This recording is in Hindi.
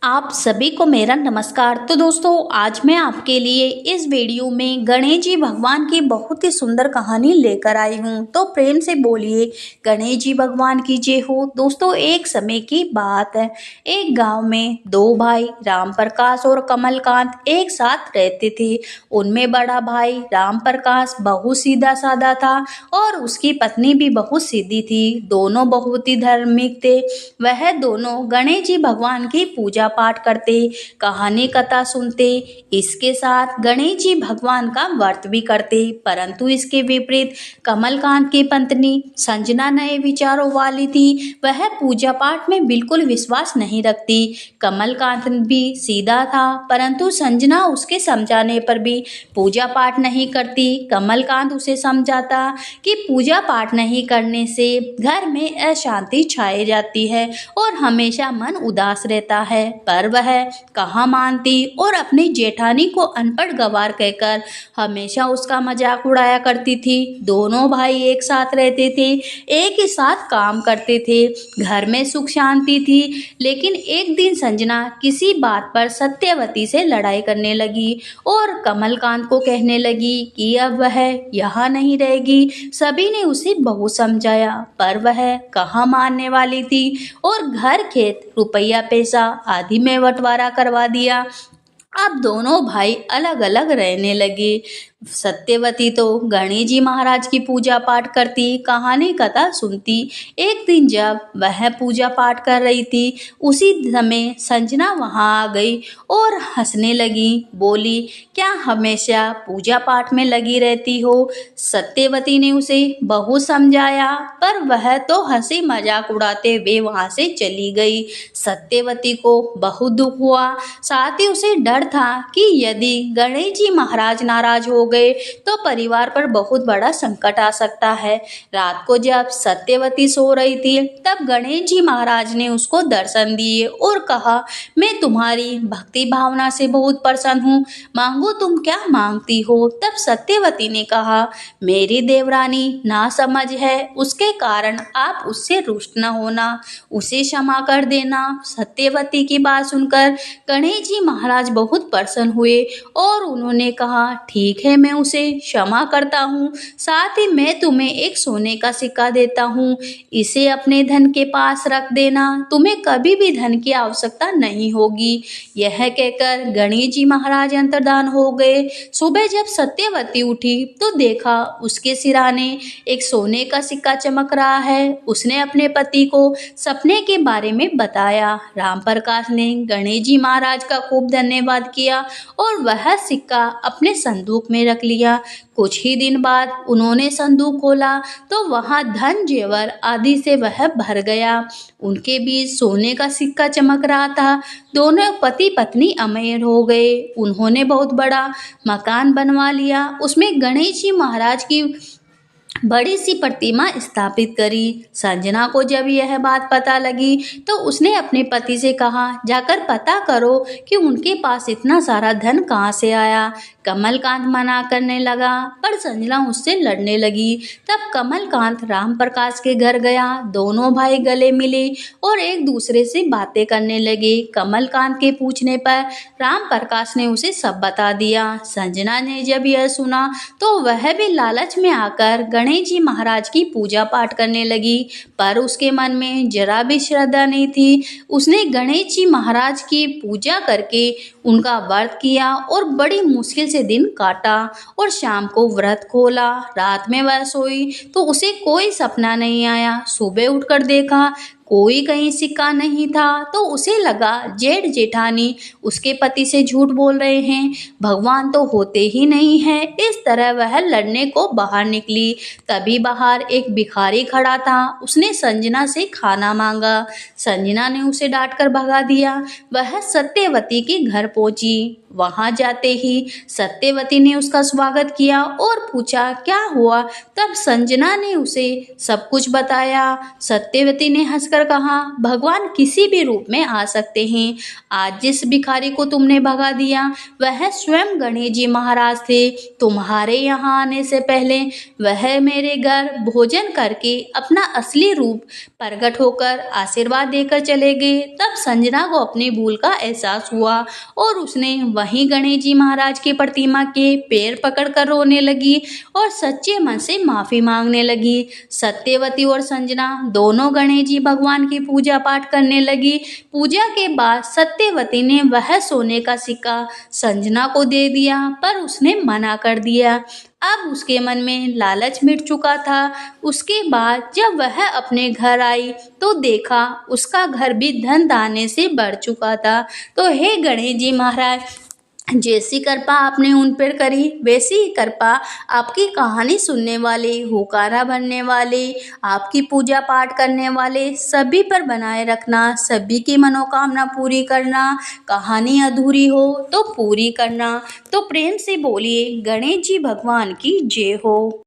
आप सभी को मेरा नमस्कार। तो दोस्तों, आज मैं आपके लिए इस वीडियो में गणेश जी भगवान की बहुत ही सुंदर कहानी लेकर आई हूँ। तो प्रेम से बोलिए गणेश जी भगवान की जय हो। दोस्तों, एक समय की बात है। एक गांव में दो भाई राम प्रकाश और कमलकांत एक साथ रहते थे। उनमें बड़ा भाई राम प्रकाश बहुत सीधा साधा था और उसकी पत्नी भी बहुत सीधी थी। दोनों बहुत ही धार्मिक थे। वह दोनों गणेश जी भगवान की पूजा पाठ करते, कहानी कथा सुनते, इसके साथ गणेश जी भगवान का व्रत भी करते। परंतु इसके विपरीत कमलकांत की पत्नी संजना नए विचारों वाली थी। वह पूजा पाठ में बिल्कुल विश्वास नहीं रखती। कमलकांत भी सीधा था, परंतु संजना उसके समझाने पर भी पूजा पाठ नहीं करती। कमलकांत उसे समझाता कि पूजा पाठ नहीं करने से घर में अशांति छाई जाती है और हमेशा मन उदास रहता है, पर वह कहाँ मानती और अपनी जेठानी को अनपढ़ गवार कहकर हमेशा उसका मजाक उड़ाया करती थी। दोनों भाई एक साथ रहते थे, एक ही साथ काम करते थे, घर में सुख शांति थी। लेकिन एक दिन संजना किसी बात पर सत्यवती से लड़ाई करने लगी और कमलकांत को कहने लगी कि अब वह यहाँ नहीं रहेगी। सभी ने उसे बहुत समझाया, पर वह कहाँ मानने वाली थी और घर खेत रुपया पैसा आदि में बंटवारा करवा दिया। अब दोनों भाई अलग अलग रहने लगे। सत्यवती तो गणेश जी महाराज की पूजा पाठ करती, कहानी कथा सुनती। एक दिन जब वह पूजा पाठ कर रही थी, उसी समय संजना वहां आ गई और हंसने लगी। बोली, क्या हमेशा पूजा पाठ में लगी रहती हो? सत्यवती ने उसे बहुत समझाया, पर वह तो हंसी मजाक उड़ाते हुए वहां से चली गई। सत्यवती को बहुत दुख हुआ, साथ ही उसे डर था कि यदि गणेश जी महाराज नाराज हो गए तो परिवार पर बहुत बड़ा संकट आ सकता है। रात को जब सत्यवती सो रही थी, तब गणेश जी महाराज ने उसको दर्शन दिए और कहा, मैं तुम्हारी भक्ति भावना से बहुत प्रसन्न हूँ, मांगो तुम क्या मांगती हो। तब सत्यवती ने कहा, मेरी देवरानी नासमझ है, उसके कारण आप उससे रुष्ट न होना, उसे क्षमा कर देना। सत्यवती की बात सुनकर गणेश जी महाराज बहुत प्रसन्न हुए और उन्होंने कहा, ठीक है, मैं उसे क्षमा करता हूँ। साथ ही मैं तुम्हें एक सोने का सिक्का देता हूँ, इसे अपने धन के पास रख देना, तुम्हें कभी भी धन की आवश्यकता नहीं होगी। यह कहकर गणेश जी महाराज अंतर्धान हो गए। सुबह जब सत्यवती उठी तो देखा उसके सिरहाने एक सोने का सिक्का चमक रहा है। उसने अपने पति को सपने के बारे में बताया। राम प्रकाश ने गणेश जी महाराज का खूब धन्यवाद किया और वह सिक्का अपने संदूक में रख लिया। कुछ ही दिन बाद उन्होंने संदूक खोला तो वहां धन जेवर आदि से वह भर गया। उनके बीच सोने का सिक्का चमक रहा था। दोनों पति पत्नी अमीर हो गए। उन्होंने बहुत बड़ा मकान बनवा लिया, उसमें गणेश जी महाराज की बड़ी सी प्रतिमा स्थापित करी। संजना को जब यह बात पता लगी तो उसने अपने पति से कहा, जाकर पता करो कि उनके पास इतना सारा धन कहाँ से आया। कमलकांत मना करने लगा, पर संजना उससे लड़ने लगी। तब कमलकांत राम प्रकाश के घर गया। दोनों भाई गले मिले और एक दूसरे से बातें करने लगे। कमलकांत के पूछने पर राम प्रकाश ने उसे सब बता दिया। संजना ने जब यह सुना तो वह भी लालच में आकर गणेश जी महाराज की पूजा पाठ करने लगी, पर उसके मन में जरा भी श्रद्धा नहीं थी। उसने गणेश जी महाराज की पूजा करके उनका व्रत किया और बड़ी मुश्किल से दिन काटा और शाम को व्रत खोला। रात में वह सोई तो उसे कोई सपना नहीं आया। सुबह उठकर देखा कोई कहीं सिक्का नहीं था तो उसे लगा जेठ जेठानी उसके पति से झूठ बोल रहे हैं, भगवान तो होते ही नहीं हैं। इस तरह वह लड़ने को बाहर निकली। तभी बाहर एक भिखारी खड़ा था। उसने संजना से खाना मांगा। संजना ने उसे डांट कर भगा दिया। वह सत्यवती के घर पहुंची। वहां जाते ही सत्यवती ने उसका स्वागत किया और पूछा, क्या हुआ। तब संजना ने उसे सब कुछ बताया। सत्यवती ने हंसकर कर कहा, भगवान किसी भी रूप में आ सकते हैं। आज जिस भिखारी को तुमने भगा दिया वह स्वयं गणेश जी महाराज थे। तुम्हारे यहाँ आने से पहले वह मेरे घर भोजन करके अपना असली रूप प्रकट होकर आशीर्वाद देकर चले गए। तब संजना को अपनी भूल का एहसास हुआ और उसने वहीं गणेश जी महाराज की प्रतिमा के पैर पकड़कर रोने लगी और सच्चे मन से माफी मांगने लगी। सत्यवती और संजना दोनों गणेश जी भगवान की पूजा पाठ करने लगी। पूजा के बाद सत्यवती ने वह सोने का सिक्का संजना को दे दिया, पर उसने मना कर दिया। अब उसके मन में लालच मिट चुका था। उसके बाद जब वह अपने घर आई तो देखा उसका घर भी धन दाने से भर चुका था। तो हे गणेश जी महाराज, जैसी कृपा आपने उन पर करी वैसी ही कृपा आपकी कहानी सुनने वाले, हुकारा बनने वाले, आपकी पूजा पाठ करने वाले सभी पर बनाए रखना। सभी की मनोकामना पूरी करना। कहानी अधूरी हो तो पूरी करना। तो प्रेम से बोलिए गणेश जी भगवान की जय हो।